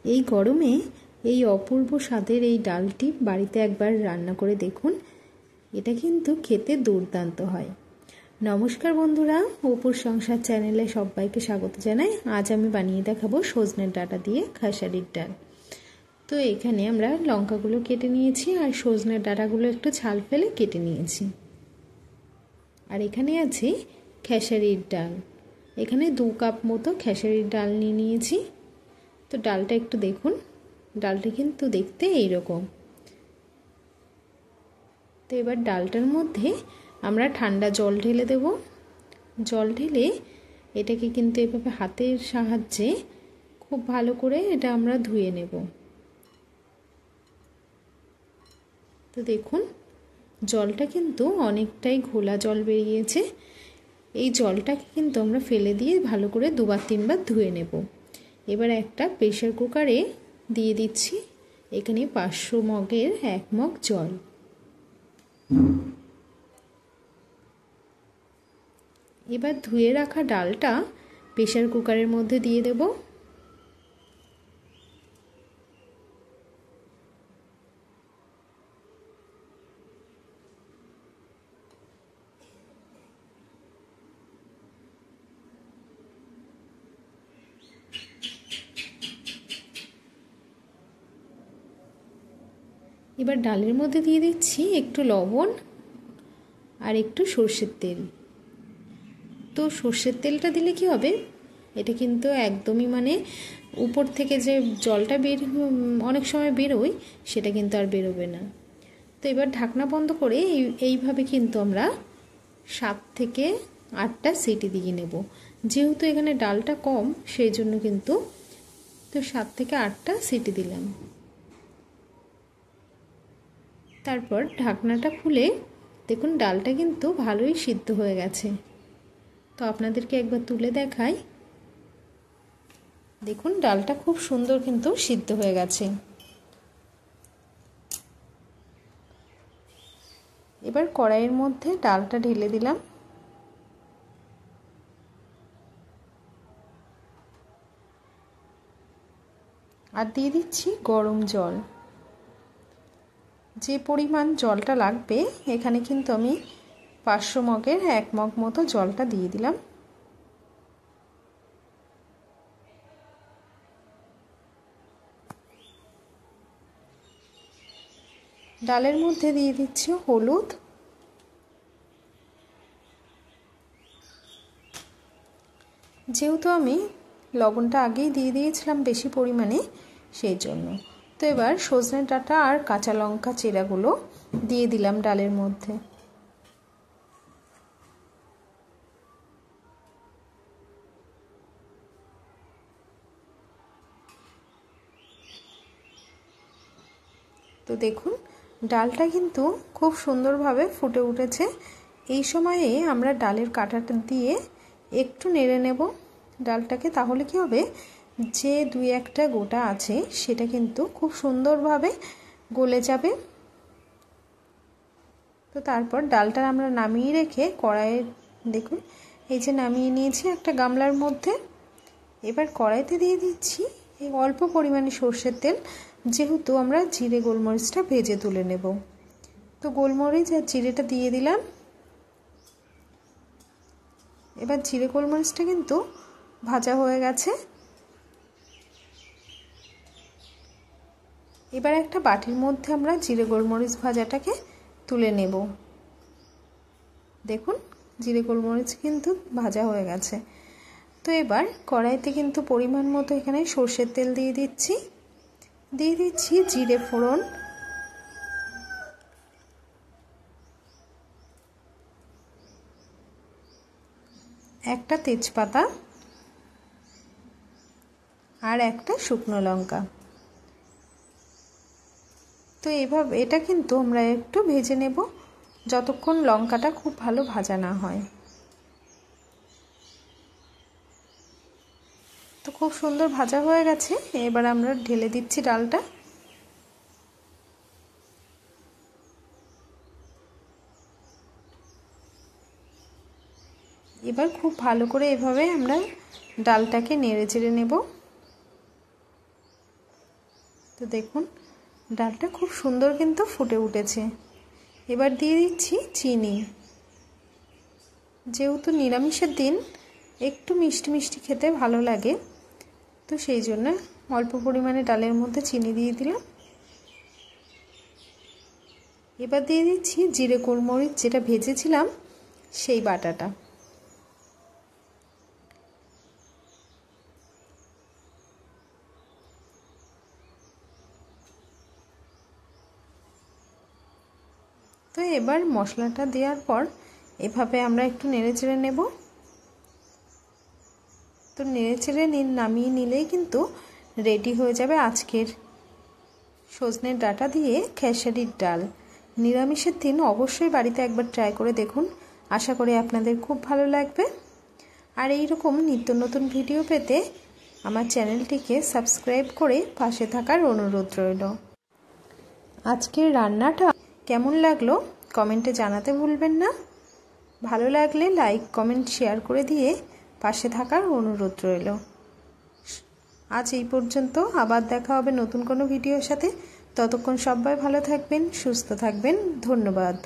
এই গরমে এই অপূর্ব স্বাদের এই ডালটি বাড়িতে একবার রান্না করে দেখুন, এটা কিন্তু খেতে দুর্দান্ত হয়। নমস্কার বন্ধুরা, অপুর সংসার চ্যানেলে সবাইকে স্বাগত জানাই। আজ আমি বানিয়ে দেখাবো সজনের ডাঁটা দিয়ে খেসারির ডাল। তো এখানে আমরা লঙ্কাগুলো কেটে নিয়েছি আর সজনের ডাঁটাগুলো একটু ছাল ফেলে কেটে নিয়েছি। আর এখানে আছে খেসারির ডাল, এখানে 2 কাপ মতো খেসারির ডাল নিয়ে নিয়েছি। তো ডালটা একটু দেখুন, ডালটা কিন্তু দেখতে এইরকম। তো এবার ডালটার মধ্যে আমরা ঠান্ডা জল ঢেলে দেব। জল ঢেলে এটাকে কিন্তু এভাবে হাতের সাহায্যে খুব ভালো করে এটা আমরা ধুয়ে নেব। তো দেখুন জলটা কিন্তু অনেকটাই ঘোলা জল বেরিয়েছে। এই জলটাকে কিন্তু আমরা ফেলে দিয়ে ভালো করে 2-3 বার ধুয়ে নেব। এবার একটা প্রেসার কুকারে দিয়ে দিচ্ছি এখানে 500 মগের 1 মগ জল। এবার ধুয়ে রাখা ডালটা প্রেসার কুকারের মধ্যে দিয়ে দেব। এবার ডালের মধ্যে দিয়ে দিচ্ছি একটু লবণ আর একটু সর্ষের তেল। তো সর্ষের তেলটা দিলে কি হবে, এটা কিন্তু একদমই উপর থেকে যে জলটা অনেক সময় বেরোয় সেটা কিন্তু আর বেরোবে না। তো এবার ঢাকনা বন্ধ করে এইভাবে কিন্তু আমরা 7 থেকে 8টা সিটি দিয়ে নেব। যেহেতু এখানে ডালটা কম সেই জন্য কিন্তু তো 7 থেকে 8টা সিটি দিলাম। তারপর ঢাকনাটা খুলে দেখুন ডালটা কিন্তু ভালোই সিদ্ধ হয়ে গেছে। তো আপনাদেরকে একবার তুলে দেখাই, দেখুন ডালটা খুব সুন্দর কিন্তু সিদ্ধ হয়ে গেছে। এবার কড়াইয়ের মধ্যে ডালটা ঢেলে দিলাম। আর দিয়ে দিচ্ছি গরম জল। যে পরিমাণ জলটা লাগবে এখানে কিন্তু আমি 500 মগের 1 মগ মতো জলটা দিয়ে দিলাম। ডালের মধ্যে দিয়ে দিচ্ছি হলুদ, যেহেতু আমি লবণটা আগেই দিয়ে দিয়েছিলাম বেশি পরিমাণে সেই জন্য। তো এবার সজনে ডাঁটা আর কাঁচা লঙ্কা চেরাগুলো দিয়ে দিলাম ডালের মধ্যে। তো দেখুন ডালটা কিন্তু খুব সুন্দরভাবে ফুটে উঠেছে। এই সময়ে আমরা ডালের কাঁটাটা দিয়ে একটু নেড়ে নেব ডালটাকে, তাহলে কি হবে যে 2-1টা গোটা আছে সেটা কিন্তু খুব সুন্দরভাবে গলে যাবে। তো তারপর ডালটা আমরা নামিয়ে রেখে কড়াইয়ে দেখুন এই যে নামিয়ে নিয়েছি একটা গামলার মধ্যে। এবার কড়াইতে দিয়ে দিচ্ছি এই অল্প পরিমাণে সর্ষের তেল, যেহেতু আমরা জিরে গোলমরিচটা ভেজে তুলে নেব। তো গোলমরিচ আর জিরেটা দিয়ে দিলাম। এবার জিরে গোলমরিচটা কিন্তু ভাজা হয়ে গেছে। এবার একটা বাটির মধ্যে আমরা জিরে গোলমরিচ ভাজাটাকে তুলে নেব। দেখুন জিরে গোলমরিচ কিন্তু ভাজা হয়ে গেছে। তো এবার কড়াইতে কিন্তু পরিমাণ মতো এখানে সর্ষের তেল দিয়ে দিচ্ছি জিরে ফোড়ন, একটা তেজপাতা আর একটা শুকনো লঙ্কা। তো এইভাবে এটা কিন্তু আমরা একটু ভেজে নেব যতক্ষণ লঙ্কাটা খুব ভালো ভাজা না হয়। তো খুব সুন্দর ভাজা হয়ে গেছে। এবার আমরা ঢেলে দিচ্ছি ডালটা। এবার খুব ভালো করে এভাবে আমরা ডালটাকে নেড়ে চেড়ে নেব। তো দেখুন ডালটা খুব সুন্দর কিন্তু ফুটে উঠেছে। এবার দিয়ে দিচ্ছি চিনি। যেহেতু নিরামিষের দিন একটু মিষ্টি মিষ্টি খেতে ভালো লাগে, তো সেই জন্য অল্প পরিমাণে ডালের মধ্যে চিনি দিয়ে দিলাম। এবার দিয়ে দিচ্ছি জিরে গোলমরিচ যেটা ভেজেছিলাম সেই বাটাটা। তো এবার মশলাটা দেওয়ার পর এভাবে আমরা একটু নেড়েচেড়ে নেব। তো নেড়েচেড়ে নামিয়ে নিলেই কিন্তু রেডি হয়ে যাবে আজকের সজনের ডাঁটা দিয়ে খেসারির ডাল। নিরামিষের দিন অবশ্যই বাড়িতে একবার ট্রাই করে দেখুন, আশা করি আপনাদের খুব ভালো লাগবে। আর এই রকম নিত্য নতুন ভিডিও পেতে আমার চ্যানেলটিকে সাবস্ক্রাইব করে পাশে থাকার অনুরোধ রইল। আজকের রান্নাটা কেমন লাগলো কমেন্টে জানাতে ভুলবেন না। ভালো লাগলে লাইক কমেন্ট শেয়ার করে দিয়ে পাশে থাকার অনুরোধ রইল। আজ এই পর্যন্ত, আবার দেখা হবে নতুন কোনো ভিডিওর সাথে। ততক্ষণ সবাই ভালো থাকবেন, সুস্থ থাকবেন। ধন্যবাদ।